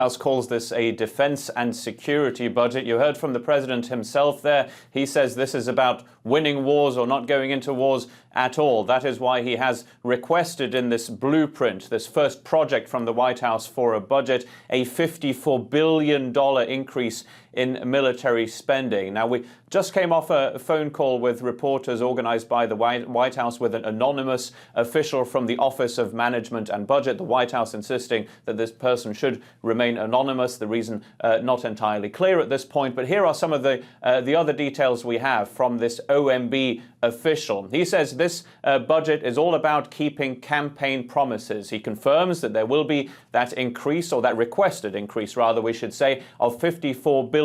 House calls this a defense and security budget. You heard from the president himself there. He says this is about winning wars or not going into wars at all. That is why he has requested in this blueprint, this first project from the White House for a budget, a $54 billion increase in military spending. Now, we just came off a phone call with reporters organized by the White House with an anonymous official from the Office of Management and Budget. The White House insisting that this person should remain anonymous. The reason not entirely clear at this point. But here are some of the other details we have from this OMB official. He says this budget is all about keeping campaign promises. He confirms that there will be that increase, or that requested increase, rather, we should say, of $54 billion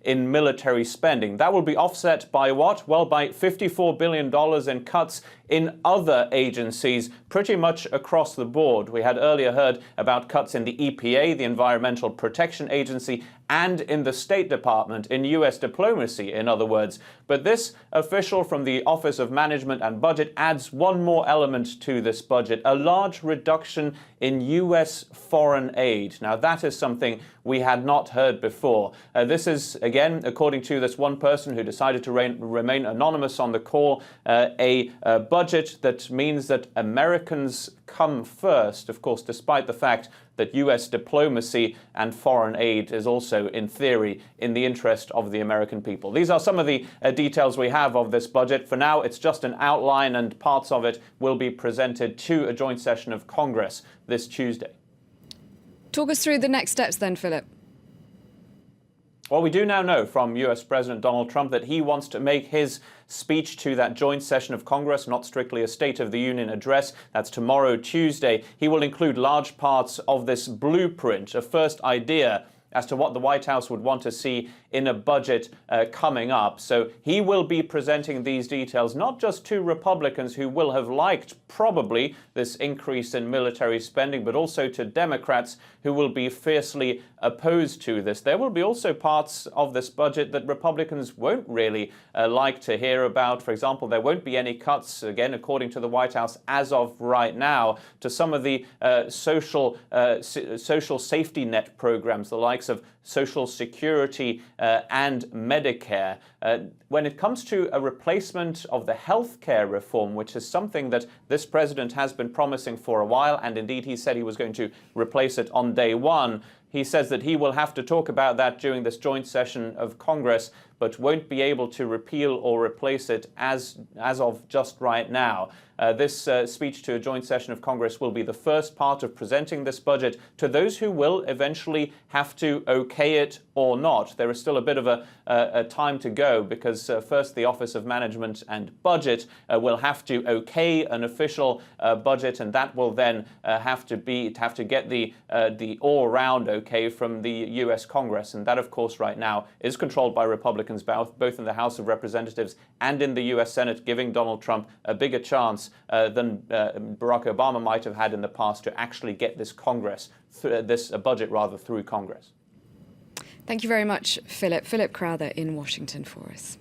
in military spending. That will be offset by what? Well, by $54 billion in cuts in other agencies pretty much across the board. We had earlier heard about cuts in the EPA, the Environmental Protection Agency, and in the State Department, in U.S. diplomacy, in other words. But this official from the Office of Management and Budget adds one more element to this budget, a large reduction in U.S. foreign aid. Now, that is something we had not heard before. This is, again, according to this one person who decided to remain anonymous on the call, a budget that means that Americans come first, of course, despite the fact that U.S. diplomacy and foreign aid is also, in theory, in the interest of the American people. These are some of the details we have of this budget. For now, it's just an outline, and parts of it will be presented to a joint session of Congress this Tuesday. Talk us through the next steps then, Philip. Well, we do now know from US President Donald Trump that he wants to make his speech to that joint session of Congress not strictly a State of the Union address. That's tomorrow, Tuesday. He will include large parts of this blueprint, a first idea as to what the White House would want to see in a budget coming up. So he will be presenting these details not just to Republicans who will have liked probably this increase in military spending, but also to Democrats who will be fiercely opposed to this. There will be also parts of this budget that Republicans won't really like to hear about. For example, there won't be any cuts, again, according to the White House, as of right now, to some of the social safety net programs, the likes of Social Security and Medicare. When it comes to a replacement of the healthcare reform, which is something that this president has been promising for a while, and indeed he said he was going to replace it on day one, he says that he will have to talk about that during this joint session of Congress, but won't be able to repeal or replace it as of just right now. This speech to a joint session of Congress will be the first part of presenting this budget to those who will eventually have to okay it or not. There is still a bit of a time to go, because first the Office of Management and Budget will have to okay an official budget, and that will then have to get the all-round okay from the U.S. Congress. And that, of course, right now is controlled by Republicans, both in the House of Representatives and in the U.S. Senate, giving Donald Trump a bigger chance than Barack Obama might have had in the past to actually get this budget through Congress. Thank you very much, Philip. Philip Crowther in Washington for us.